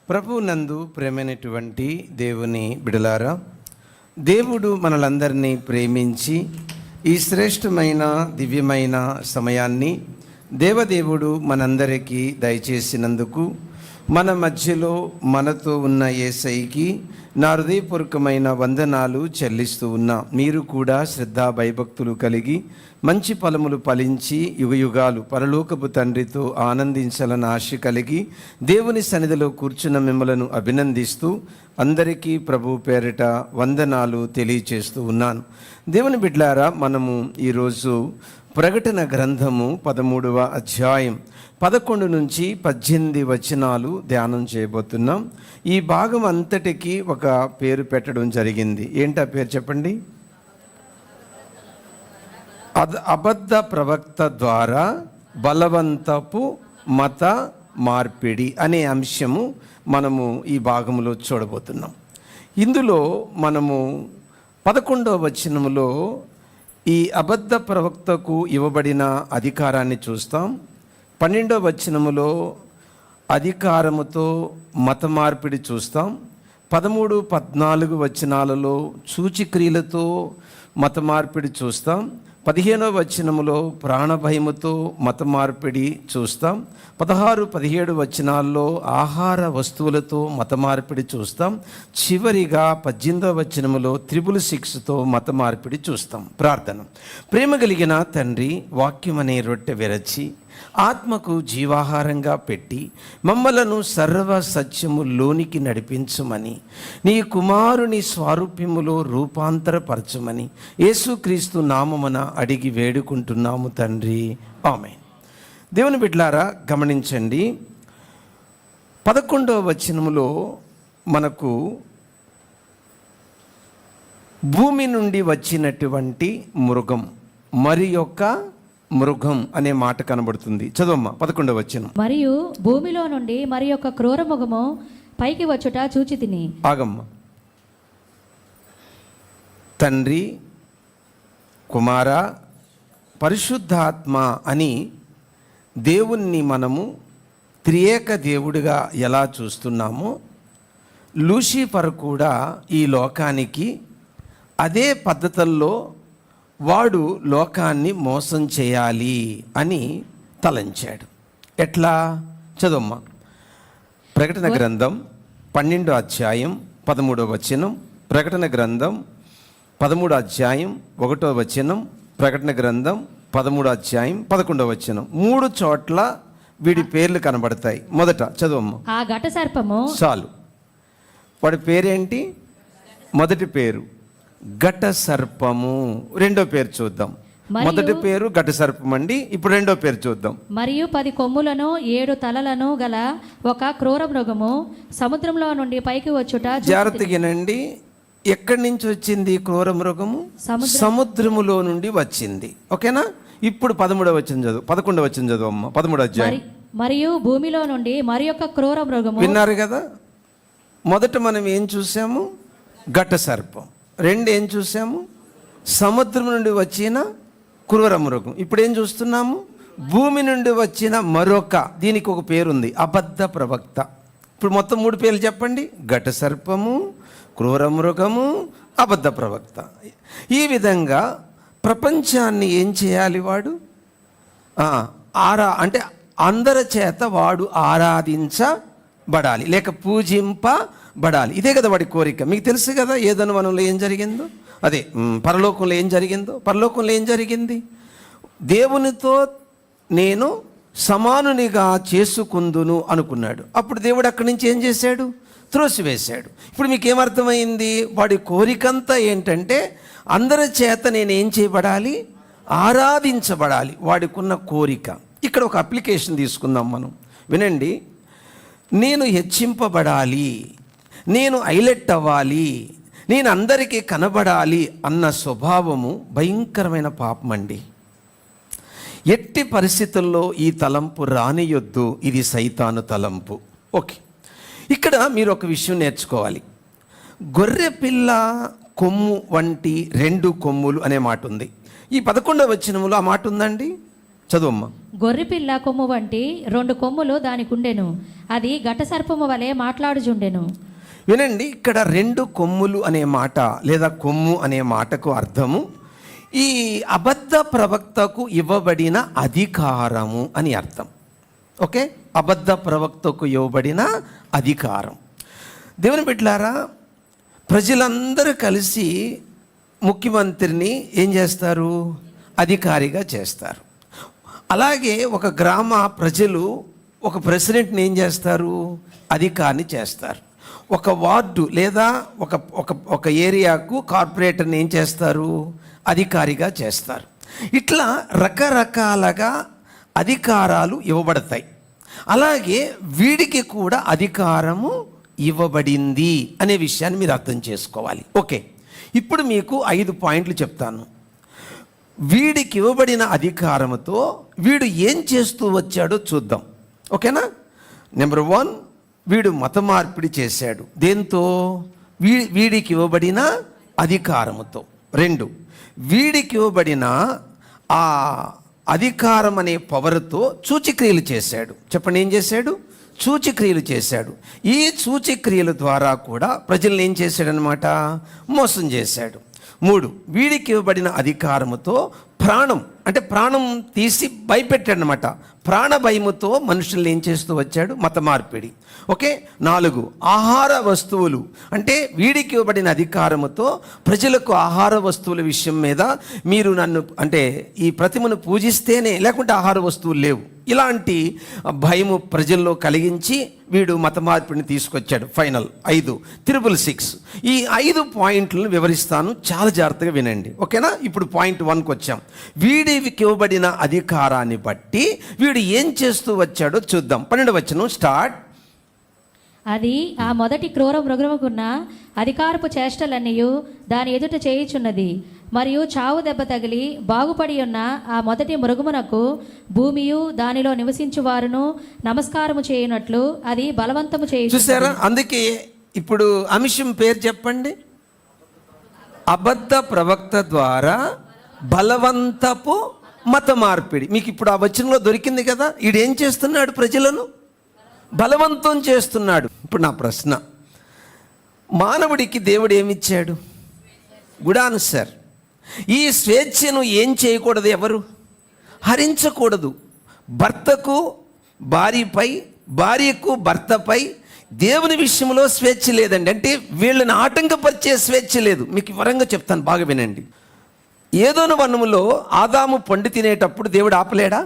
ప్రభు నందు ప్రేమైనటువంటి దేవుని బిడలారా, దేవుడు మనలందరినీ ప్రేమించి ఈ శ్రేష్టమైన దివ్యమైన సమయాన్ని దేవదేవుడు మనందరికీ దయచేసినందుకు మన మధ్యలో మనతో ఉన్న యేసయ్యకి నా హృదయపూర్వకమైన వందనాలు చెల్లిస్తూ ఉన్నా. మీరు కూడా శ్రద్ధా భయభక్తులు కలిగి మంచి ఫలములు ఫలించి యుగయుగాలు పరలోకపు తండ్రితో ఆనందించాలని ఆశ కలిగి దేవుని సన్నిధిలో కూర్చున్న మిమ్మలను అభినందిస్తూ అందరికీ ప్రభు పేరిట వందనాలు తెలియచేస్తూ ఉన్నాను. దేవుని బిడ్డలారా, మనము ఈరోజు ప్రకటన గ్రంథము 13వ అధ్యాయం 11 నుంచి 18 వచనాలు ధ్యానం చేయబోతున్నాం. ఈ భాగం అంతటికి ఒక పేరు పెట్టడం జరిగింది. ఏంటి ఆ పేరు చెప్పండి? అబద్ధ ప్రవక్త ద్వారా బలవంతపు మత మార్పిడి అనే అంశము మనము ఈ భాగంలో చూడబోతున్నాం. ఇందులో మనము 11వ వచనములో ఈ అబద్ధ ప్రవక్తకు ఇవ్వబడిన అధికారాన్ని చూస్తాం. 12వ వచనములో అధికారముతో మత మార్పిడి చూస్తాం. 13, 14 వచనాలలో సూచిక్రియలతో మత మార్పిడి చూస్తాం. 15వ వచనములో ప్రాణభయముతో మత మార్పిడి చూస్తాం. 16, 17 వచనాల్లో ఆహార వస్తువులతో మత మార్పిడి చూస్తాం. చివరిగా 18వ వచనములో త్రిపుల్ 6తో మత మార్పిడి చూస్తాం. ప్రార్థన. ప్రేమ కలిగిన తండ్రి, వాక్యం అనే రొట్టె విరచి ఆత్మకు జీవాహారంగా పెట్టి మమ్మలను సర్వ సత్యములోనికి నడిపించుమని, నీ కుమారుని స్వారూప్యములో రూపాంతరపరచుమని యేసుక్రీస్తు నామమున అడిగి వేడుకుంటున్నాము తండ్రి, ఆమేన్. దేవుని బిడ్డలారా, గమనించండి. 11వ వచనములో మనకు భూమి నుండి వచ్చినటువంటి మృగం, మరి యొక్క మృగం అనే మాట కనబడుతుంది. చదవమ్మా 11వ వచనం. మరియు భూమిలో నుండి మరి యొక్క క్రూర మృగము పైకి వచ్చుట చూచితిని. ఆగమ్మ. తండ్రి, కుమార, పరిశుద్ధాత్మ అని దేవుణ్ణి మనము త్రియేక దేవుడిగా ఎలా చూస్తున్నామో, లూసిఫర్ కూడా ఈ లోకానికి అదే పద్ధతుల్లో వాడు లోకాన్ని మోసం చేయాలి అని తలంచాడు. ఎట్లా? చదవమ్మా. ప్రకటన గ్రంథం 12వ అధ్యాయం 13వ వచనం, ప్రకటన గ్రంథం 13వ అధ్యాయం 1వ వచనం, ప్రకటన గ్రంథం 13వ అధ్యాయం 11వ వచనం. 3 చోట్ల వీడి పేర్లు కనబడతాయి. మొదట చదవమ్మా. ఆ ఘట సర్పము. చాలు. వాడి పేరేంటి? మొదటి పేరు ఘట సర్పము. రెండో పేరు చూద్దాం. మొదటి పేరు ఘట సర్పం అండి. ఇప్పుడు రెండో పేరు చూద్దాం. మరియు 10 కొమ్ములను 7 తలలను గల ఒక క్రూర మృగము సముద్రంలో నుండి పైకి వచ్చుట. జాగ్రత్తగానండి. ఎక్కడి నుంచి వచ్చింది క్రూర మృగము? సముద్రములో నుండి వచ్చింది. ఓకేనా? ఇప్పుడు 11వ వచనం చదువు. 11వ వచనం చదువు అమ్మ. 13వ అధ్యాయం. మరియు భూమిలో నుండి మరి యొక్క క్రూర మృగము. విన్నారు కదా? మొదట మనం ఏం చూసాము? ఘట సర్పం. 2 ఏం చూసాము? సముద్రం నుండి వచ్చిన క్రూర మృగం. ఇప్పుడు ఏం చూస్తున్నాము? భూమి నుండి వచ్చిన మరొక, దీనికి ఒక పేరుంది, అబద్ధ ప్రవక్త. ఇప్పుడు మొత్తం 3 పేర్లు చెప్పండి. ఘట సర్పము, క్రూర మృగము, అబద్ధ ప్రవక్త. ఈ విధంగా ప్రపంచాన్ని ఏం చేయాలి వాడు? అంటే అందరి చేత వాడు ఆరాధించబడాలి, లేక పూజింపబడాలి. ఇదే కదా వాడి కోరిక. మీకు తెలుసు కదా ఏదైనా వనంలో ఏం జరిగిందో, అదే పరలోకంలో ఏం జరిగిందో. పరలోకంలో ఏం జరిగింది? దేవునితో నేను సమానునిగా చేసుకుందును అనుకున్నాడు. అప్పుడు దేవుడు అక్కడి నుంచి ఏం చేశాడు? త్రోసివేశాడు. ఇప్పుడు మీకు ఏమర్థమైంది? వాడి కోరికంతా ఏంటంటే అందరి చేత నేను ఏం చేయబడాలి? ఆరాధించబడాలి. వాడికున్న కోరిక. ఇక్కడ ఒక అప్లికేషన్ తీసుకుందాం మనం. వినండి. నేను హెచ్చింపబడాలి, నేను హైలైట్ అవ్వాలి, నేను అందరికీ కనబడాలి అన్న స్వభావము భయంకరమైన పాపం అండి. ఎట్టి పరిస్థితుల్లో ఈ తలంపు రానియొద్దు. ఇది సైతాను తలంపు. ఓకే, ఇక్కడ మీరు ఒక విషయం నేర్చుకోవాలి. గొర్రె పిల్ల కొమ్ము వంటి 2 కొమ్ములు అనే మాట ఉంది. ఈ 11వ వచనములో ఆ మాట ఉందండి. చదువమ్మా. గొర్రెపిల్ల కొమ్ము వంటి 2 కొమ్ములు దానికుండెను, అది ఘటసర్పము వలె మాట్లాడుచుండెను. వినండి, ఇక్కడ 2 కొమ్ములు అనే మాట లేదా కొమ్ము అనే మాటకు అర్థము ఈ అబద్ధ ప్రవక్తకు ఇవ్వబడిన అధికారము అని అర్థం. ఓకే, అబద్ధ ప్రవక్తకు ఇవ్వబడిన అధికారం. దేవుని బిడ్డలారా, ప్రజలందరూ కలిసి ముఖ్యమంత్రిని ఏం చేస్తారు? అధికారిగా చేస్తారు. అలాగే ఒక గ్రామ ప్రజలు ఒక ప్రెసిడెంట్ని ఏం చేస్తారు? అధికారిని చేస్తారు. ఒక వార్డు లేదా ఒక ఏరియాకు కార్పొరేటర్ని ఏం చేస్తారు? అధికారిగా చేస్తారు. ఇట్లా రకరకాలుగా అధికారాలు ఇవ్వబడతాయి. అలాగే వీడికి కూడా అధికారము ఇవ్వబడింది అనే విషయాన్ని మీరు అర్థం చేసుకోవాలి. ఓకే, ఇప్పుడు మీకు 5 పాయింట్లు చెప్తాను. వీడికి ఇవ్వబడిన అధికారముతో వీడు ఏం చేస్తూ వచ్చాడో చూద్దాం. ఓకేనా? నెంబర్ 1, వీడు మత మార్పిడి చేశాడు. దేంతో? వీడికి ఇవ్వబడిన అధికారముతో. 2, వీడికి ఇవ్వబడిన ఆ అధికారం అనే పవర్తో సూచిక్రియలు చేశాడు. చెప్పండి, ఏం చేశాడు? సూచిక్రియలు చేశాడు. ఈ సూచిక్రియల ద్వారా కూడా ప్రజల్ని ఏం చేశాడనమాట? మోసం చేశాడు. 3, వీడికి ఇవ్వబడిన అధికారముతో ప్రాణం తీసి భయపెట్టాడనమాట. ప్రాణ భయముతో మనుషుల్ని ఏం చేస్తూ వచ్చాడు? మత మార్పిడి. ఓకే. 4, ఆహార వస్తువులు అంటే వీడికి ఇవ్వబడిన అధికారముతో ప్రజలకు ఆహార వస్తువుల విషయం మీద మీరు నన్ను అంటే ఈ ప్రతిమను పూజిస్తేనే, లేకుంటే ఆహార వస్తువులు లేవు, ఇలాంటి భయము ప్రజల్లో కలిగించి వీడు మత మార్పిడిని తీసుకొచ్చాడు. ఫైనల్ 5, 666. ఈ 5 పాయింట్లను వివరిస్తాను, చాలా జాగ్రత్తగా వినండి. ఓకేనా? ఇప్పుడు పాయింట్ 1కి వచ్చాం. వీడికి ఇవ్వబడిన అధికారాన్ని బట్టి వీడు ఏం చేస్తూ వచ్చాడో చూద్దాం. 12వ వచనం స్టార్ట్. అది ఆ మొదటి క్రూర మృగముకున్న అధికారపు చేష్టలన్నీయు దాని ఎదుట చేయుచున్నది. మరియు చావు దెబ్బ తగిలి బాగుపడి ఉన్న ఆ మొదటి మృగమునకు భూమియు దానిలో నివసించువారును నమస్కారము చేయునట్లు అది బలవంతము చేయుచున్నది. చూసారా? అందుకే ఇప్పుడు అంశం పేరు చెప్పండి. అబద్ధ ప్రవక్త ద్వారా బలవంతపు మత మార్పిడి. మీకు ఇప్పుడు ఆ వచనంలో దొరికింది కదా. ఈడేం చేస్తున్నాడు? ప్రజలను బలవంతం చేస్తున్నాడు. ఇప్పుడు నా ప్రశ్న, మానవుడికి దేవుడు ఏమిచ్చాడు? Good answer. ఈ స్వేచ్ఛను ఏం చేయకూడదు? ఎవరు హరించకూడదు. భర్తకు భార్యపై, భార్యకు భర్తపై దేవుని విషయంలో స్వేచ్ఛ లేదండి. అంటే వీళ్ళని ఆటంకపరిచే స్వేచ్ఛ లేదు. మీకు వివరంగా చెప్తాను, బాగా వినండి. ఏదోను వనములో ఆదాము పండు తినేటప్పుడు దేవుడు ఆపలేడా?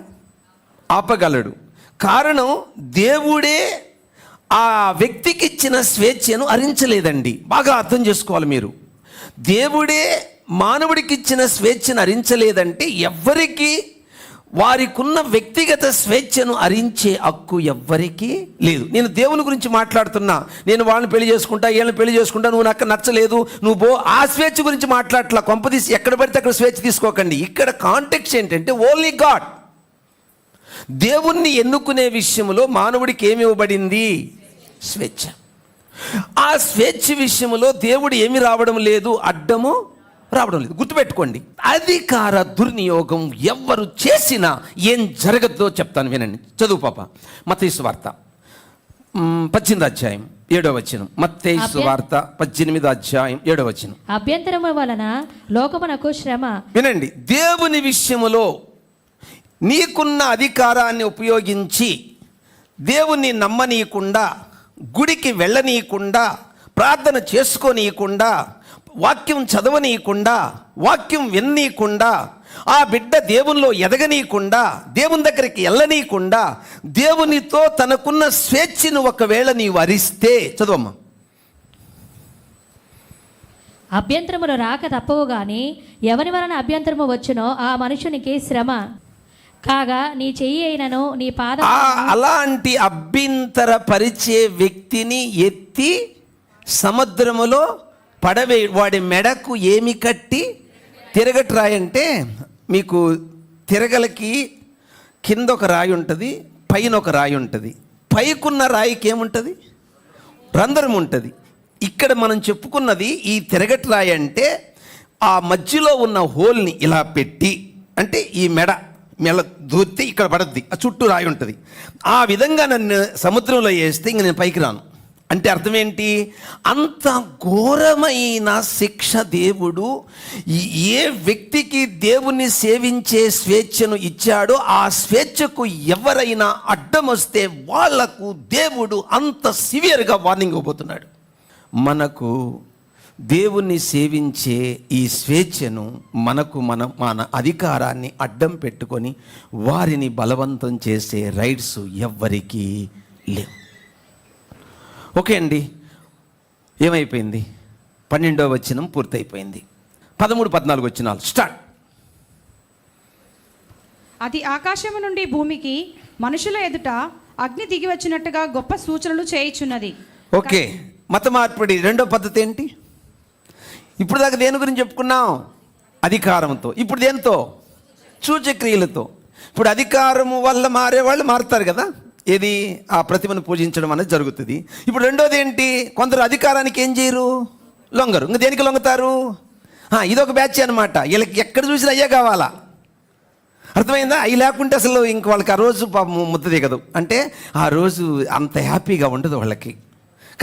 ఆపగలడు. కారణం దేవుడే ఆ వ్యక్తికి ఇచ్చిన స్వేచ్ఛను హరించలేదండి. బాగా అర్థం చేసుకోవాలి మీరు. దేవుడే మానవుడికి ఇచ్చిన స్వేచ్ఛను హరించలేదంటే ఎవ్వరికి వారికున్న వ్యక్తిగత స్వేచ్ఛను హరించే హక్కు ఎవ్వరికీ లేదు. నేను దేవుని గురించి మాట్లాడుతున్నా. నేను వాళ్ళని పెళ్లి చేసుకుంటా, వీళ్ళని పెళ్లి చేసుకుంటా, నువ్వు నాకు నచ్చలేదు, నువ్వు పో, ఆ స్వేచ్ఛ గురించి మాట్లాడట్లా. కొంపదీసి ఎక్కడ పడితే అక్కడ స్వేచ్ఛ తీసుకోకండి. ఇక్కడ కాంటెక్స్ట్ ఏంటంటే ఓన్లీ గాడ్. దేవుణ్ణి ఎన్నుకునే విషయంలో మానవుడికి ఏమి ఇవ్వబడింది? స్వేచ్ఛ. ఆ స్వేచ్ఛ విషయంలో దేవుడు ఏమి రావడం లేదు, అడ్డము రావడం లేదు. గుర్తుపెట్టుకోండి, అధికార దుర్వినియోగం ఎవరు చేసినా ఏం జరగద్దో చెప్తాను, వినండి. చదువు పాప. మత్తయి సువార్త 18వ అధ్యాయం 7వ వచనం. మత్తయి సువార్త 18వ అధ్యాయం 7వ వచనం. అభ్యంతరము వలన లోకమునకు శ్రమ. వినండి, దేవుని విషయములో నీకున్న అధికారాన్ని ఉపయోగించి దేవుణ్ణి నమ్మనీయకుండా, గుడికి వెళ్ళనీయకుండా, ప్రార్థన చేసుకోనీయకుండా, వాక్యం చదవనీయకుండా, వాక్యం విన్నీయకుండా, ఆ బిడ్డ దేవునిలో ఎదగనీయకుండా, దేవుని దగ్గరికి వెళ్ళనీయకుండా, దేవునితో తనకున్న స్వేచ్ఛను ఒకవేళ నీవు హరిస్తే, చదవమ్మా. అభ్యంతరములు రాక తప్పవు గాని ఎవరి వలన అభ్యంతరము వచ్చునో ఆ మనుషునికి శ్రమ. కాగా నీ చెయ్యి అయినను నీ పాదం. అలాంటి అభ్యంతర పరిచే వ్యక్తిని ఎత్తి సముద్రములో పడవే. వాడి మెడకు ఏమి కట్టి తిరగటి రాయి అంటే, మీకు తిరగలకి కింద ఒక రాయి ఉంటుంది, పైన ఒక రాయి ఉంటుంది. పైకున్న రాయికి ఏముంటుంది? రంధ్రం ఉంటుంది. ఇక్కడ మనం చెప్పుకున్నది ఈ తిరగటి రాయి అంటే ఆ మధ్యలో ఉన్న హోల్ని ఇలా పెట్టి, అంటే ఈ మెడ మెల్ల దూరితే ఇక్కడ పడద్ది, ఆ చుట్టూ రాయి ఉంటుంది. ఆ విధంగా నన్ను సముద్రంలో వేస్తే ఇంక నేను పైకి రాను. అంటే అర్థం ఏంటి? అంత ఘోరమైన శిక్ష దేవుడు ఏ వ్యక్తికి దేవుణ్ణి సేవించే స్వేచ్ఛను ఇచ్చాడో ఆ స్వేచ్ఛకు ఎవరైనా అడ్డం వస్తే వాళ్లకు దేవుడు అంత సివియర్గా వార్నింగ్ ఇవ్వబోతున్నాడు. మనకు దేవుణ్ణి సేవించే ఈ స్వేచ్ఛను మన అధికారాన్ని అడ్డం పెట్టుకొని వారిని బలవంతం చేసే రైట్స్ ఎవ్వరికీ లేవు. ఓకే అండి, ఏమైపోయింది? 12వ వచనం పూర్తయిపోయింది. 13, 14 వచనాలు స్టార్ట్. అది ఆకాశము నుండి భూమికి మనుషుల ఎదుట అగ్ని దిగి వచ్చినట్టుగా గొప్ప సూచనలు చేయుచున్నది. ఓకే, మత మార్పిడి రెండో పద్ధతి ఏంటి? ఇప్పుడు దాకా దేని గురించి చెప్పుకున్నాం? అధికారంతో. ఇప్పుడు దేనితో? సూచక్రియలతో. ఇప్పుడు అధికారము వల్ల మారేవాళ్ళు మారుతారు కదా, ఏది? ఆ ప్రతిమను పూజించడం అనేది జరుగుతుంది. ఇప్పుడు రెండోది ఏంటి? కొందరు అధికారానికి ఏం చేయరు, లొంగరు. ఇంకా దేనికి లొంగతారు? ఇదొక బ్యాచ్ అనమాట. వీళ్ళకి ఎక్కడ చూసినా అయ్యే కావాలా. అర్థమైందా? అవి లేకుంటే అసలు ఇంక వాళ్ళకి ఆ రోజు ముద్ద దిగదు. అంటే ఆ రోజు అంత హ్యాపీగా ఉండదు వాళ్ళకి.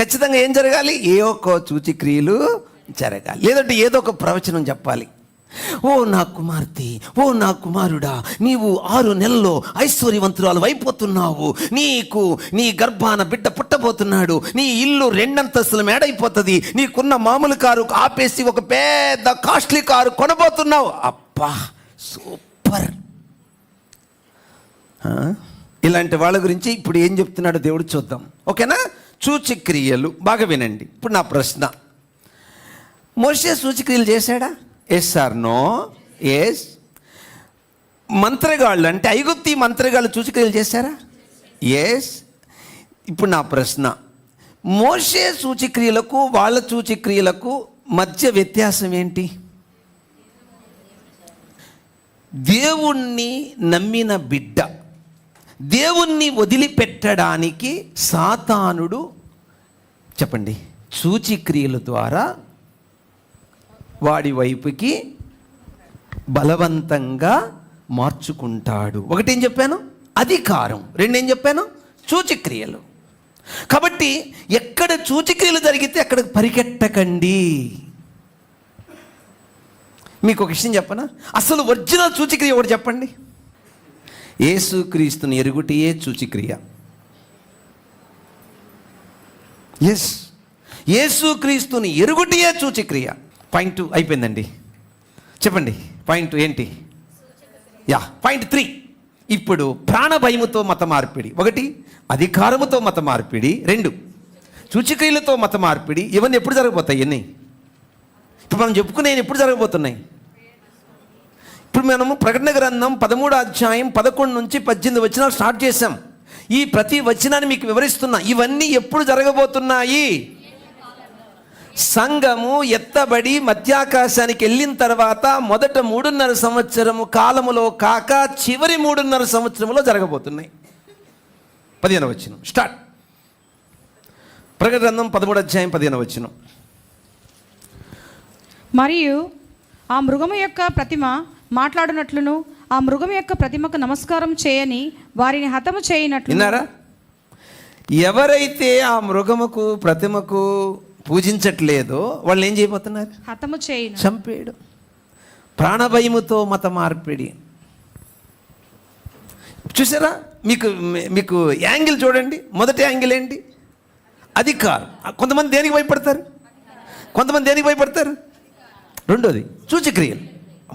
ఖచ్చితంగా ఏం జరగాలి? ఏ ఒక్క సూచక్రియలు జరగాలి, లేదంటే ఏదో ఒక ప్రవచనం చెప్పాలి. ఓ నా కుమార్తె, ఓ నా కుమారుడా, నీవు 6 నెలల్లో ఐశ్వర్యవంతురాలు అయిపోతున్నావు. నీకు నీ గర్భాన బిడ్డ పుట్టబోతున్నాడు. నీ ఇల్లు 2 అంతస్తుల మేడైపోతుంది. నీకున్న మామూలు కారు ఆపేసి ఒక పెద్ద కాస్ట్లీ కారు కొనబోతున్నావు. అబ్బా సూపర్. ఇలాంటి వాళ్ళ గురించి ఇప్పుడు ఏం చెప్తున్నాడో దేవుడు చూద్దాం. ఓకేనా? సూచక్రియలు బాగా వినండి. ఇప్పుడు నా ప్రశ్న, మోషే సూచక్రియలు చేశాడా? Yes or no? ఎస్. మంత్రగాళ్ళు అంటే ఐగుప్తి మంత్రగాళ్ళు సూచక్రియలు చేశారా? ఎస్. ఇప్పుడు నా ప్రశ్న, మోషే సూచక్రియలకు వాళ్ళ సూచక్రియలకు మధ్య వ్యత్యాసం ఏంటి? దేవుణ్ణి నమ్మిన బిడ్డ దేవుణ్ణి వదిలిపెట్టడానికి సాతానుడు, చెప్పండి, సూచక్రియల ద్వారా వాడి వైపుకి బలవంతంగా మార్చుకుంటాడు. ఒకటేం చెప్పాను? అధికారం. రెండేం చెప్పాను? సూచక్రియలు. కాబట్టి ఎక్కడ సూచక్రియలు జరిగితే అక్కడ పరిగెట్టకండి. మీకు ఒక విషయం చెప్పనా? అసలు ఒరిజినల్ సూచక్రియ ఒకటి చెప్పండి. యేసుక్రీస్తుని ఎరుగుటయే సూచక్రియ. ఎస్, యేసుక్రీస్తుని ఎరుగుటయే సూచక్రియ. పాయింట్ 2 అయిపోయిందండి. చెప్పండి పాయింట్ 2 ఏంటి? పాయింట్ 3. ఇప్పుడు ప్రాణభయముతో మత మార్పిడి. 1 అధికారముతో మత మార్పిడి. 2 సూచక్రియలతో మత మార్పిడి. ఇవన్నీ ఎప్పుడు జరగబోతాయి? ఇవన్నీ ఇప్పుడు మనం చెప్పుకునే ఎప్పుడు జరగబోతున్నాయి? ఇప్పుడు మనము ప్రకటన గ్రంథం 13వ అధ్యాయం 11 నుంచి 18 వచనాలు స్టార్ట్ చేశాం. ఈ ప్రతి వచనాన్ని మీకు వివరిస్తున్నా. ఇవన్నీ ఎప్పుడు జరగబోతున్నాయి? సంఘము ఎత్తబడి మధ్యాకాశానికి వెళ్ళిన తర్వాత మొదట 3.5 సంవత్సరము కాలములో కాక చివరి 3.5 సంవత్సరములో జరగబోతున్నాయి. 15వ వచనం స్టార్ట్. ప్రకటన గ్రంథం 13వ అధ్యాయం 15వ వచనం. మరియు ఆ మృగము యొక్క ప్రతిమ మాట్లాడునట్లును ఆ మృగము యొక్క ప్రతిమకు నమస్కారం చేయని వారిని హతము చేయనట్లు. విన్నారా? ఎవరైతే ఆ మృగముకు ప్రతిమకు పూజించట్లేదో వాళ్ళు ఏం చేయబోతున్నారు? హతము చేయను, చంపేయడం. ప్రాణభయముతో మత మార్పిడి. చూసారా? మీకు యాంగిల్ చూడండి. మొదటి యాంగిల్ ఏంటి? అధికారం. కొంతమంది దేనికి భయపడతారు? కొంతమంది దేనికి భయపడతారు? రెండోది సూచక్రియలు.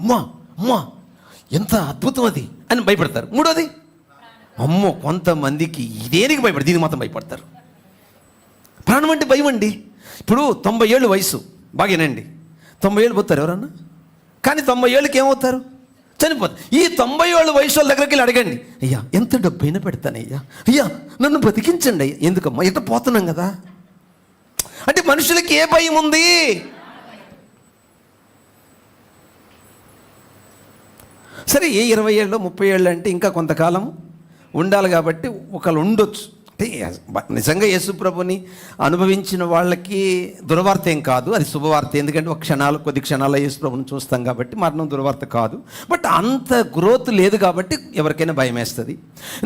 అమ్మా అమ్మా ఎంత అద్భుతం అది అని భయపడతారు. మూడోది అమ్మో కొంతమందికి దేనికి భయపడతారు? దీనికి మాత్రం భయపడతారు. ప్రాణం అంటే భయం అండి. ఇప్పుడు 90 ఏళ్ళు వయసు, బాగేనండి, 90 ఏళ్ళు పోతారు ఎవరన్నా. కానీ 90 ఏళ్ళకి ఏమవుతారు? చనిపోతారు. ఈ 90 ఏళ్ళ వయసు వాళ్ళ దగ్గరికి వెళ్ళి అడగండి, అయ్యా ఎంత డబ్బు అయినా పెడతానయ్యా, అయ్యా నన్ను బతికించండి అయ్యా. ఎందుకమ్మా? ఎంత పోతున్నాం కదా. అంటే మనుషులకి ఏ భయం ఉంది? సరే, ఏ 20 ఏళ్ళు 30 ఏళ్ళు అంటే ఇంకా కొంతకాలం ఉండాలి కాబట్టి ఒకళ్ళు ఉండొచ్చు. అంటే నిజంగా యేసు ప్రభుని అనుభవించిన వాళ్ళకి దుర్వార్త ఏం కాదు, అది శుభవార్త. ఎందుకంటే కొద్ది క్షణాల్లో యేసు ప్రభుని చూస్తాం కాబట్టి మరణం దుర్వార్త కాదు. బట్ అంత గ్రోత్ లేదు కాబట్టి ఎవరికైనా భయం వేస్తుంది.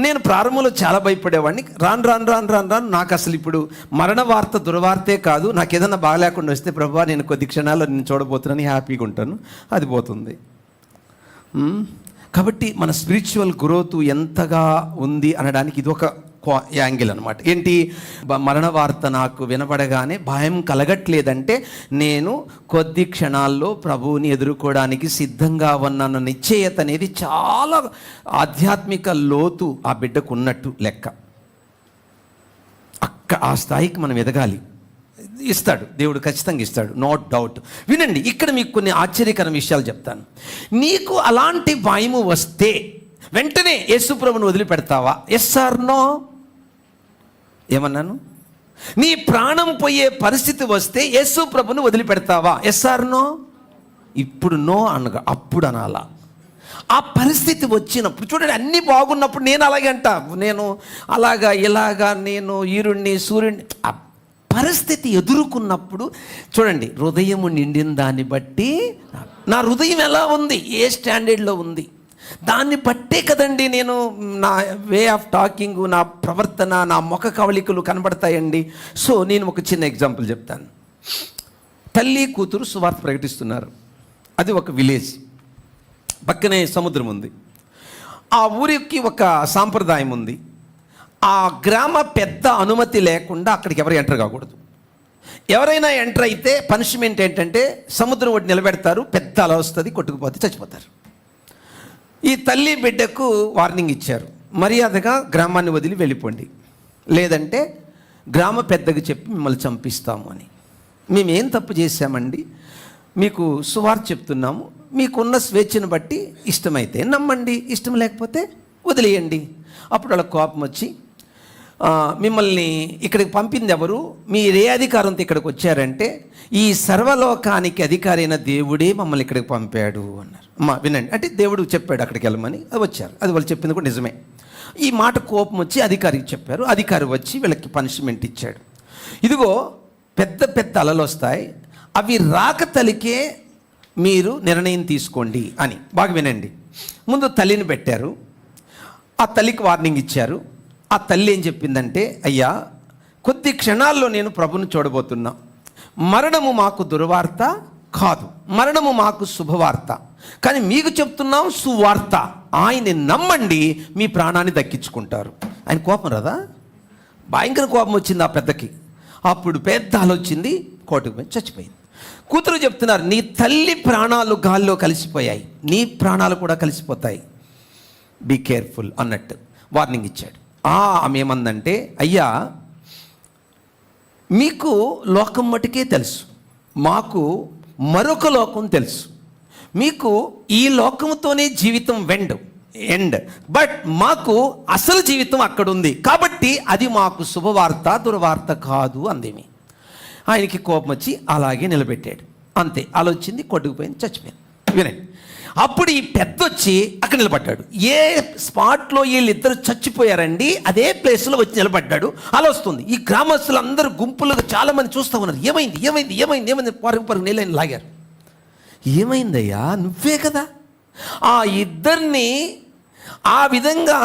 నేను ప్రారంభంలో చాలా భయపడేవాడిని. రాను నాకు అసలు ఇప్పుడు మరణ వార్త దుర్వార్తే కాదు. నాకు ఏదైనా బాగాలేకుండా వస్తే ప్రభువా నేను కొద్ది క్షణాల్లో నేను చూడబోతున్నాను, హ్యాపీగా ఉంటాను, అది పోతుంది. కాబట్టి మన స్పిరిచువల్ గ్రోత్ ఎంతగా ఉంది అనడానికి ఇది ఒక యాంగిల్ అనమాట. ఏంటి, మరణ వార్త నాకు వినపడగానే భయం కలగట్లేదంటే నేను కొద్ది క్షణాల్లో ప్రభువుని ఎదుర్కోవడానికి సిద్ధంగా ఉన్నాను. నిశ్చయత అనేది చాలా ఆధ్యాత్మిక లోతు ఆ బిడ్డకు ఉన్నట్టు లెక్క. ఆ స్థాయికి మనం ఎదగాలి. ఇస్తాడు దేవుడు, ఖచ్చితంగా ఇస్తాడు, నో డౌట్. వినండి, ఇక్కడ మీకు కొన్ని ఆశ్చర్యకర విషయాలు చెప్తాను. నీకు అలాంటి భయము వస్తే వెంటనే యేసు ప్రభుని వదిలిపెడతావా? Yes or no? ఏమన్నాను? నీ ప్రాణం పోయే పరిస్థితి వస్తే యేసు ప్రభుని వదిలిపెడతావా? Yes or no? ఇప్పుడు నో అనగా అప్పుడు అనాలా. ఆ పరిస్థితి వచ్చినప్పుడు చూడండి, అన్నీ బాగున్నప్పుడు నేను అలాగే అంటా, నేను అలాగా ఇలాగా, నేను ఈరుణ్ణి సూర్యుడిని. ఆ పరిస్థితి ఎదుర్కొన్నప్పుడు చూడండి, హృదయము నిండిన దాన్ని బట్టి, నా హృదయం ఎలా ఉంది, ఏ స్టాండర్డ్లో ఉంది, దాన్ని బట్టే కదండి నేను నా వే ఆఫ్ టాకింగ్, నా ప్రవర్తన, నా ముఖ కవళికలు కనబడతాయండి. సో నేను ఒక చిన్న ఎగ్జాంపుల్ చెప్తాను. తల్లి కూతురు సువార్త ప్రకటిస్తున్నారు. అది ఒక విలేజ్, పక్కనే సముద్రం ఉంది. ఆ ఊరికి ఒక సాంప్రదాయం ఉంది. ఆ గ్రామ పెద్ద అనుమతి లేకుండా అక్కడికి ఎవరు ఎంటర్ కాకూడదు. ఎవరైనా ఎంటర్ అయితే పనిష్మెంట్ ఏంటంటే సముద్రం ఒకటి నిలబెడతారు, పెద్ద అల వస్తుంది, కొట్టుకుపోతే చచ్చిపోతారు. ఈ తల్లి బిడ్డకు వార్నింగ్ ఇచ్చారు, మర్యాదగా గ్రామాన్ని వదిలి వెళ్ళిపోండి, లేదంటే గ్రామ పెద్దకు చెప్పి మిమ్మల్ని చంపిస్తాము అని. మేమేం తప్పు చేశామండి, మీకు సువార్త చెప్తున్నాము, మీకున్న స్వేచ్ఛను బట్టి ఇష్టమైతే నమ్మండి, ఇష్టం లేకపోతే వదిలేయండి. అప్పుడు వాళ్ళ కోపం వచ్చి, మిమ్మల్ని ఇక్కడికి పంపింది ఎవరు, మీరే అధికారంతో ఇక్కడికి వచ్చారంటే ఈ సర్వలోకానికి అధికారి అయిన దేవుడే మమ్మల్ని ఇక్కడికి పంపాడు అన్నారు. అమ్మా వినండి, అంటే దేవుడు చెప్పాడు అక్కడికి వెళ్ళమని, అది వచ్చారు. అది వాళ్ళు చెప్పింది కూడా నిజమే. ఈ మాట కోపం వచ్చి అధికారికి చెప్పారు. అధికారి వచ్చి వీళ్ళకి పనిష్మెంట్ ఇచ్చాడు. ఇదిగో పెద్ద పెద్ద అలలు వస్తాయి, అవి రాక తలికే మీరు నిర్ణయం తీసుకోండి అని. బాగా వినండి. ముందు తల్లిని పెట్టారు, ఆ తల్లికి వార్నింగ్ ఇచ్చారు. ఆ తల్లి ఏం చెప్పిందంటే, అయ్యా కొద్ది క్షణాల్లో నేను ప్రభుని చూడబోతున్నా, మరణము మాకు దుర్వార్త కాదు, మరణము మాకు శుభవార్త, కానీ మీకు చెప్తున్నాం సువార్త, ఆయన్ని నమ్మండి, మీ ప్రాణాన్ని దక్కించుకుంటారు. ఆయన కోపం రాదా? భయంకర కోపం వచ్చింది ఆ పెద్దకి. అప్పుడు పెద్ద ఆలోచింది, కోటకు పోయి చచ్చిపోయింది. కూతురు చెప్తున్నారు, నీ తల్లి ప్రాణాలు గాల్లో కలిసిపోయాయి, నీ ప్రాణాలు కూడా కలిసిపోతాయి, బీ కేర్ఫుల్ అన్నట్టు వార్నింగ్ ఇచ్చాడు. ఆమె ఏమందంటే, అయ్యా మీకు లోకం మటుకే తెలుసు, మాకు మరొక లోకం తెలుసు. మీకు ఈ లోకంతోనే జీవితం ఎండ్, బట్ మాకు అసలు జీవితం అక్కడ ఉంది, కాబట్టి అది మాకు శుభవార్త దుర్వార్త కాదు అందేమి. ఆయనకి కోపం వచ్చి అలాగే నిలబెట్టాడు. అంతే, ఆలోచింది, కొట్టుకుపోయింది, చచ్చిపోయింది. వినండి, అప్పుడు ఈ పెద్ద వచ్చి అక్కడ నిలబడ్డాడు. ఏ స్పాట్లో వీళ్ళిద్దరు చచ్చిపోయారండి, అదే ప్లేస్లో వచ్చి నిలబడ్డాడు. అలా వస్తుంది. ఈ గ్రామస్తులు అందరూ గుంపులుగా చాలామంది చూస్తూ ఉన్నారు, ఏమైంది ఏమైంది ఏమైంది ఏమైంది, పరుగు నీళ్ళని లాగారు. ఏమైందయ్యా, నువ్వే కదా ఆ ఇద్దరిని ఆ విధంగా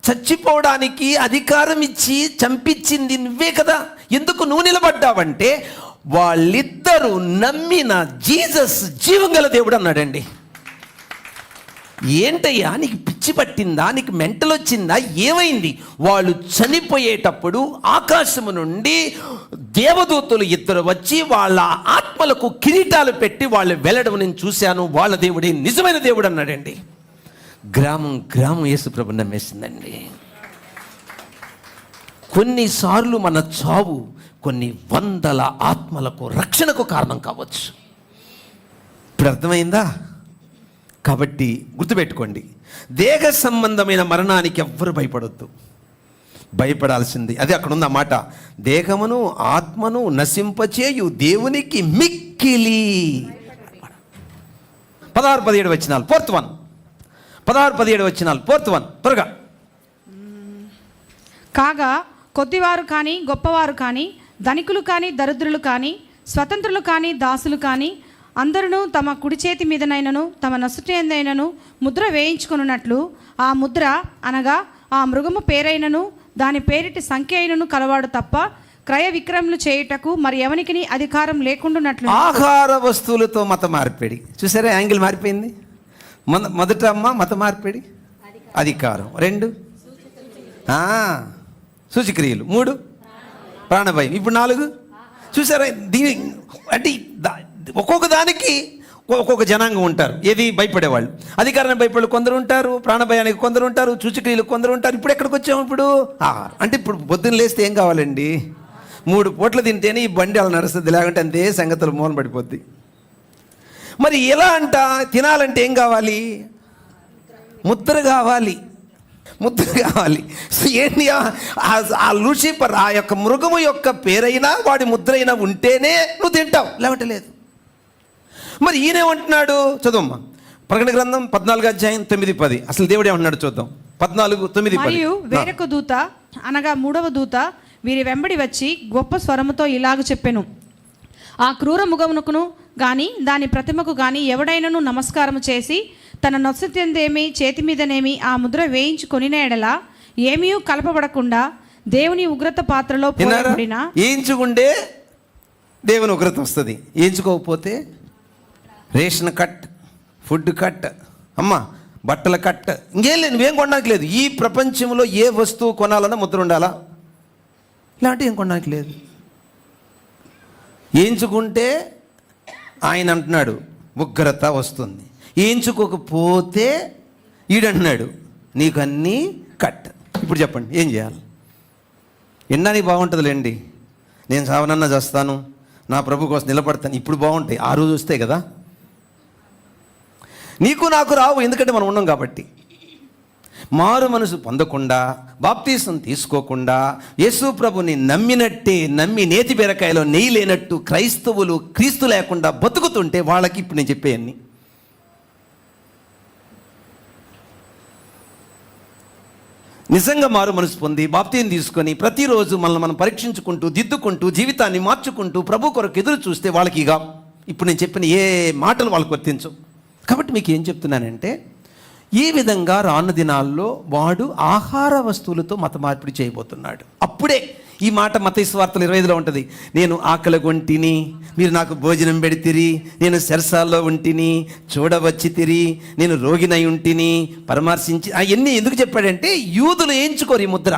చచ్చిపోవడానికి అధికారం ఇచ్చి చంపించింది, నువ్వే కదా, ఎందుకు నువ్వు నిలబడ్డావంటే వాళ్ళిద్దరూ నమ్మిన జీసస్ జీవంగల దేవుడు అన్నాడండి. ఏంటయ్యా, నీకు పిచ్చి పట్టిందా, నీకు మెంటల్ వచ్చిందా, ఏమైంది? వాళ్ళు చనిపోయేటప్పుడు ఆకాశము నుండి దేవదూతలు ఇద్దరు వచ్చి వాళ్ళ ఆత్మలకు కిరీటాలు పెట్టి వాళ్ళు వెళ్ళడం నేను చూశాను, వాళ్ళ దేవుడే నిజమైన దేవుడు అన్నాడండి. గ్రామం యేసుప్రభు నమ్మేసిందండి. కొన్నిసార్లు మన చావు కొన్ని వందల ఆత్మలకు రక్షణకు కారణం కావచ్చు. ఇప్పుడు అర్థమైందా? కాబట్టి గుర్తుపెట్టుకోండి, దేహ సంబంధమైన మరణానికి ఎవ్వరు భయపడొద్దు, భయపడాల్సింది అదే అక్కడ ఉంది అన్నమాట. దేహమును ఆత్మను నశింపచేయు దేవునికి మిక్కిలి 16-17 వచనాలు, ఫోర్త్ వన్, 16-17 వచనాలు, ఫోర్త్ వన్, త్వరగా. కాగా కొద్దివారు కానీ గొప్పవారు కానీ, ధనికులు కానీ దరిద్రులు కానీ, స్వతంత్రులు కానీ దాసులు కానీ, అందరూ తమ కుడి చేతి మీదనైనను తమ నొసటైనను ముద్ర వేయించుకొనున్నట్లు ఆ ముద్ర అనగా ఆ మృగము పేరైనను దాని పేరిటి సంఖ్య అయినను కలవాడు తప్ప క్రయ విక్రయములు చేయుటకు మరి ఎవనికి అధికారం లేకుండానట్లు. ఆహార వస్తువులతో మత మార్పిడి. చూసారా, యాంగిల్ మారిపోయింది. మొదట అమ్మ మత మార్పిడి, అధికారం. 2 సూచక్రియలు. 3 ప్రాణభయం. ఇప్పుడు 4 చూసారా. దీని అంటే ఒక్కొక్క దానికి ఒక్కొక్క జనాంగం ఉంటారు. ఏది భయపడేవాళ్ళు, అధికారానికి భయపడే కొందరు ఉంటారు, ప్రాణభయానికి కొందరు ఉంటారు, సూచక్రియలకు కొందరు ఉంటారు. ఇప్పుడు ఎక్కడికి వచ్చాము? ఇప్పుడు అంటే ఇప్పుడు పొద్దున్న లేస్తే ఏం కావాలండి? 3 పూటలు తింటేనే ఈ బండి అలా నడుస్తుంది, లేకుంటే అంతే సంగతులు మూలన పడిపోద్ది. మరి ఎలా తినాలంటే ఏం కావాలి? ముద్ర కావాలి, ముద్ర కావాలి. సో ఏంటి, ఆ లూసిఫర్ ఆ యొక్క మృగము యొక్క పేరైనా వాడి ముద్ర అయినా ఉంటేనే నువ్వు తింటావు, లేకుంటే లేదు. మరి ఈయనేమంటున్నాడు? చదువమ్మా, ప్రకటన గ్రంథం 14:9-10. అసలు దేవుడు ఏమంటున్నాడు చూద్దాం. 14:9-10. మరియు వేరొక దూత అనగా 3వ దూత వీరి వెంబడి వచ్చి గొప్ప స్వరముతో ఇలాగ చెప్పెను, ఆ క్రూర మృగమునకును గాని దాని ప్రతిమకు గాని ఎవడైనను నమస్కారము చేసి తన నొసటేమి చేతి మీదనేమి ఆ ముద్ర వేయించుకొనిన ఎడల ఏమీ కలపబడకుండా దేవుని ఉగ్రత పాత్రలో పోయబడిన. వేయించుకుంటే దేవుని ఉగ్రత వస్తుంది, వేయించుకోకపోతే రేషన్ కట్, ఫుడ్ కట్, బట్టల కట్, ఇంకేం లేదు, నువ్వేం కొనడానికి లేదు. ఈ ప్రపంచంలో ఏ వస్తువు కొనాలన్నా ముద్ర ఉండాలా, ఇలాంటి ఏం కొనడానికి లేదు. వేయించుకుంటే ఆయన అంటున్నాడు ఉగ్రత వస్తుంది, వేయించుకోకపోతే ఈడంటున్నాడు నీకు అన్నీ కట్. ఇప్పుడు చెప్పండి ఏం చేయాలి? ఎన్నానికి బాగుంటుందిలేండి, నేను సావనన్నా చేస్తాను, నా ప్రభు కోసం నిలబడతాను, ఇప్పుడు బాగుంటాయి. ఆ రోజు వస్తాయి కదా. నీకు నాకు రావు, ఎందుకంటే మనం ఉన్నాం కాబట్టి. మారు మనసు పొందకుండా, బాప్తీసం తీసుకోకుండా, యేసు ప్రభుని నమ్మి నేతి బీరకాయలో నెయ్యి లేనట్టు క్రైస్తవులు క్రీస్తు లేకుండా బతుకుతుంటే వాళ్ళకి ఇప్పుడు నేను చెప్పేయన్ని. నిజంగా మారు మనసు పొంది బాప్తీసం తీసుకొని ప్రతిరోజు మనల్ని మనం పరీక్షించుకుంటూ దిద్దుకుంటూ జీవితాన్ని మార్చుకుంటూ ప్రభు కొరకు ఎదురు చూస్తే వాళ్ళకి ఇక ఇప్పుడు నేను చెప్పిన ఏ మాటలు వాళ్ళకు వర్తించవు. కాబట్టి మీకు ఏం చెప్తున్నానంటే, ఈ విధంగా రాను దినాల్లో వాడు ఆహార వస్తువులతో మత మార్పిడి చేయబోతున్నాడు. అప్పుడే ఈ మాట మత్తయి సువార్తలు 25లో ఉంటుంది. నేను ఆకలి కొంటిని, మీరు నాకు భోజనం పెడితిరి, నేను చెరసాల్లో ఉంటిని, చూడవచ్చితిరి, నేను రోగినై ఉంటిని, పరామర్శించి. అవన్నీ ఎందుకు చెప్పాడంటే యూదులు వేయించుకోరు ఈ ముద్ర.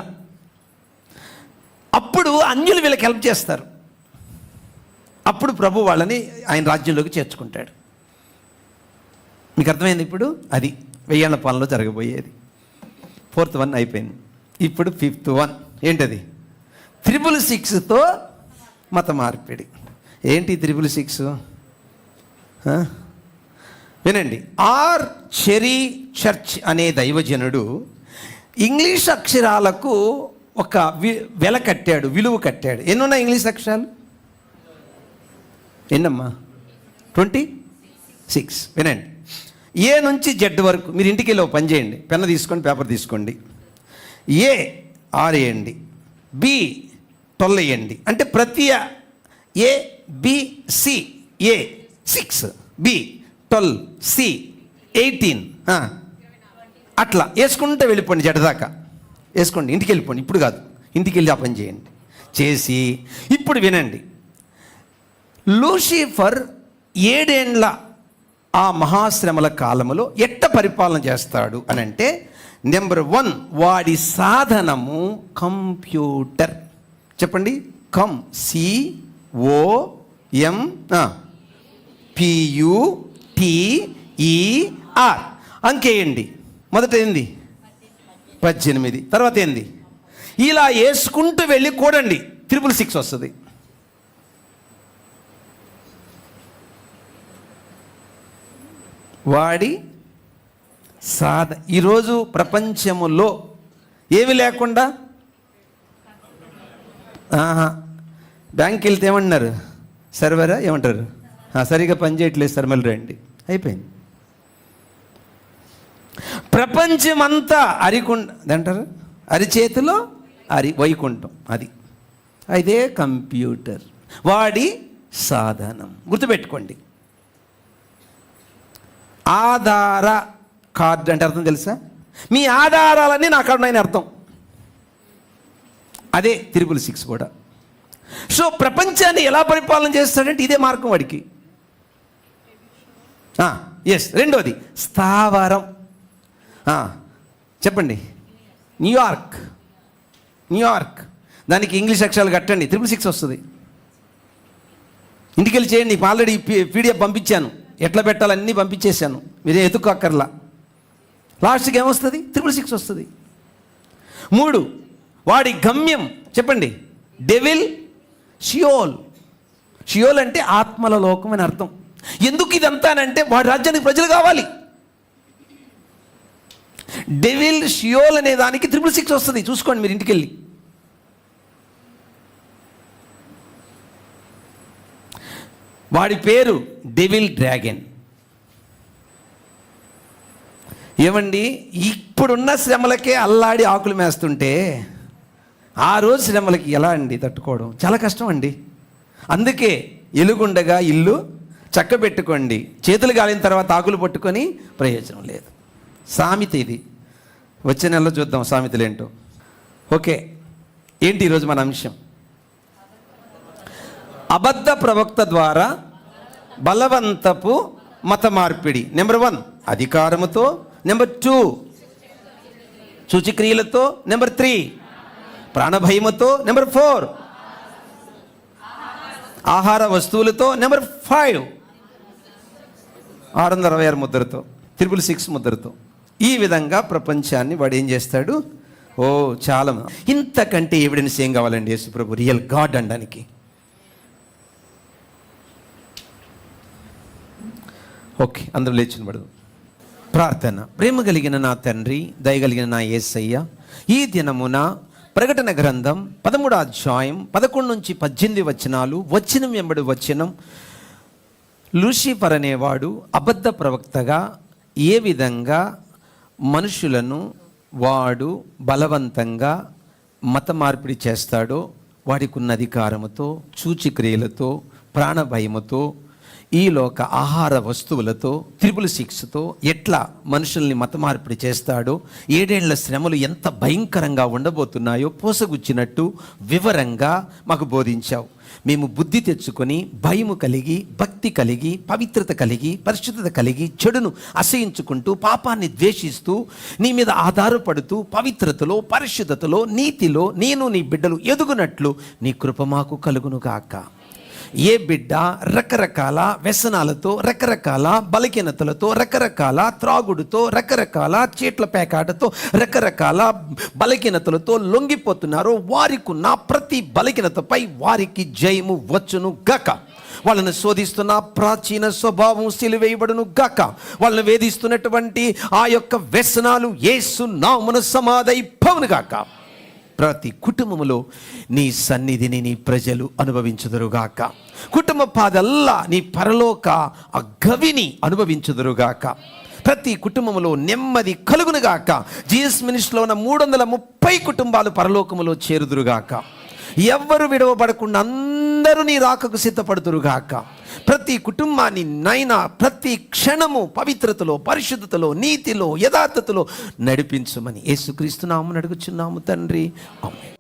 అప్పుడు అన్యులు వీళ్ళకి హెల్ప్ చేస్తారు. అప్పుడు ప్రభు వాళ్ళని ఆయన రాజ్యంలోకి చేర్చుకుంటాడు. మీకు అర్థమైంది? ఇప్పుడు అది 1000 ఏళ్ల పాలనలో జరగబోయేది. 4th 1 అయిపోయింది. ఇప్పుడు 5th 1 ఏంటది? 666తో మత మార్పిడి. ఏంటి 666? వినండి. ఆర్ చెరీ చర్చ్ అనే దైవజనుడు ఇంగ్లీష్ అక్షరాలకు ఒక విలువ కట్టాడు. ఎన్నున్నాయి ఇంగ్లీష్ అక్షరాలు? ఎన్నమ్మా? 26. వినండి. ఏ నుంచి జెడ్ వరకు మీరు ఇంటికి వెళ్ళి పని చేయండి. పెన్ను తీసుకోండి, పేపర్ తీసుకోండి. ఏ 6 వేయండి, బి 12 వేయండి. అంటే ప్రతి A B C, A 6, B 12, C 18, అట్లా వేసుకుంటే వెళ్ళిపోండి. జెడ్ దాకా వేసుకోండి, ఇంటికి వెళ్ళిపోండి. ఇప్పుడు కాదు, ఇంటికి వెళ్ళి ఆ పని చేయండి. చేసి ఇప్పుడు వినండి. లూసిఫర్ 7 ఏండ్ల ఆ మహాశ్రమల కాలములో ఎట్ట పరిపాలన చేస్తాడు అని అంటే, నెంబర్ 1 వాడి సాధనము కంప్యూటర్. చెప్పండి. COM PUTER అంకేయండి. మొదట ఏంది? 18. తర్వాత ఏంది? ఇలా వేసుకుంటూ వెళ్ళి కూడండి, 666 వస్తుంది. వాడి ఈరోజు ప్రపంచములో ఏమి లేకుండా బ్యాంక్కి వెళ్తే ఏమన్నారు? సర్వరా ఏమంటారు? సరిగా పనిచేయట్లేదు సార్, మళ్ళీ రండి. అయిపోయింది. ప్రపంచమంతా అంటారు అరిచేతిలో వైకుంఠం. అది అదే కంప్యూటర్, వాడి సాధనం. గుర్తుపెట్టుకోండి, ఆధార కార్డు అంటే అర్థం తెలుసా? మీ ఆధారాలన్నీ నా కాడ ఉన్నాయని అర్థం. అదే 666 కూడా. సో ప్రపంచాన్ని ఎలా పరిపాలన చేస్తాడంటే ఇదే మార్గం వాడికి. ఎస్. రెండోది స్థావరం. చెప్పండి. న్యూయార్క్. దానికి ఇంగ్లీష్ అక్షరాలు కట్టండి, 666 వస్తుంది. ఇంటికి వెళ్ళి చేయండి. నీకు ఆల్రెడీ పీడిఎఫ్ పంపించాను, ఎట్లా పెట్టాలన్నీ పంపించేశాను, మీరే ఎత్తుక్కోక్కర్లా. లాస్ట్కి ఏమొస్తుంది? 666 వస్తుంది. 3, వాడి గమ్యం చెప్పండి. డెవిల్, షియోల్ అంటే ఆత్మల లోకం అని అర్థం. ఎందుకు ఇదంతానంటే వాడి రాజ్యానికి ప్రజలు కావాలి. డెవిల్, షియోల్ అనే దానికి 666 వస్తుంది. చూసుకోండి మీరు ఇంటికి వెళ్ళి. వాడి పేరు డెవిల్ డ్రాగన్. ఏమండి, ఇప్పుడున్న శ్రమలకే అల్లాడి ఆకులు మేస్తుంటే ఆ రోజు శ్రమలకి ఎలా అండి తట్టుకోవడం? చాలా కష్టం అండి. అందుకే ఎలుగుండగా ఇల్లు చక్కబెట్టుకోండి, చేతులు గాలిన తర్వాత ఆకులు పట్టుకొని ప్రయోజనం లేదు. సామెత ఇది. వచ్చే నెలలో చూద్దాం సామెతలు ఏంటో. ఓకే, ఏంటి ఈరోజు మన అంశం? అబద్ధ ప్రవక్త ద్వారా బలవంతపు మత మార్పిడి. నెంబర్ 1 అధికారముతో, నెంబర్ 2 సూచిక్రియలతో, నెంబర్ 3 ప్రాణభయముతో, నెంబర్ 4 ఆహార వస్తువులతో, నెంబర్ 5 666 ముద్రతో, 666 ముద్రతో. ఈ విధంగా ప్రపంచాన్ని వాడు ఏం చేస్తాడు? చాలా. ఇంతకంటే ఎవిడెన్స్ ఏం కావాలండి యేసు ప్రభు రియల్ గాడ్ అనడానికి? ఓకే, అందరూ లేచిన పడదు. ప్రార్థన. ప్రేమ కలిగిన నా తండ్రి, దయగలిగిన నా యేసయ్య, ఈ దినమున ప్రకటన గ్రంథం 13వ అధ్యాయం 11 నుంచి 18 వచనాలు, వచనం వెంబడి వచనం, లూసిఫర్ అనేవాడు అబద్ధ ప్రవక్తగా ఏ విధంగా మనుషులను వాడు బలవంతంగా మత మార్పిడి చేస్తాడో, వాడికి ఉన్న అధికారముతో, సూచిక్రియలతో, ప్రాణభయముతో, ఈ లోక ఆహార వస్తువులతో, 666తో ఎట్లా మనుషుల్ని మత మార్పిడి చేస్తాడో, 7 ఏళ్ల శ్రమలు ఎంత భయంకరంగా ఉండబోతున్నాయో పోసగుచ్చినట్టు వివరంగా మాకు బోధించావు. మేము బుద్ధి తెచ్చుకొని భయము కలిగి, భక్తి కలిగి, పవిత్రత కలిగి, పరిశుద్ధత కలిగి, చెడును అసహించుకుంటూ, పాపాన్ని ద్వేషిస్తూ, నీ మీద ఆధారపడుతూ, పవిత్రతలో, పరిశుద్ధతలో, నీతిలో నేను నీ బిడ్డలు ఎదుగునట్లు నీ కృప మాకు కలుగునుగాక. ఏ బిడ్డ రకరకాల వ్యసనాలతో, రకరకాల బలహీనతలతో, రకరకాల త్రాగుడుతో, రకరకాల చీట్ల పేకాటతో, రకరకాల బలహీనతలతో లొంగిపోతున్నారో, వారికి ఉన్న ప్రతి బలహీనతపై వారికి జయము వచ్చును గాక. వాళ్ళను శోధిస్తున్న ప్రాచీన స్వభావం సిలువేయబడును గాక. వాళ్ళను వేధిస్తున్నటువంటి ఆ యొక్క వ్యసనాలు యేసు నామమున సమాధైపోవును గాక. ప్రతి కుటుంబములో నీ సన్నిధిని నీ ప్రజలు అనుభవించుదురుగాక. కుటుంబ పాదల్లా నీ పరలోక ఆ గవిని అనుభవించుదురుగాక. ప్రతి కుటుంబములో నెమ్మది కలుగునుగాక. జీఎస్ మినిస్ట్రీలో ఉన్న 330 కుటుంబాలు పరలోకములో చేరుదురుగాక. ఎవ్వరు విడవబడకుండా అందరూ నీ రాకకు సిద్ధపడుతురుగాక. ప్రతి కుటుంబాన్ని నైనా ప్రతి క్షణము పవిత్రతలో, పరిశుద్ధతలో, నీతిలో, యథార్థతలో నడిపించుమని యేసుక్రీస్తు నామమున అడుగుచున్నాము తండ్రి. ఆమేన్.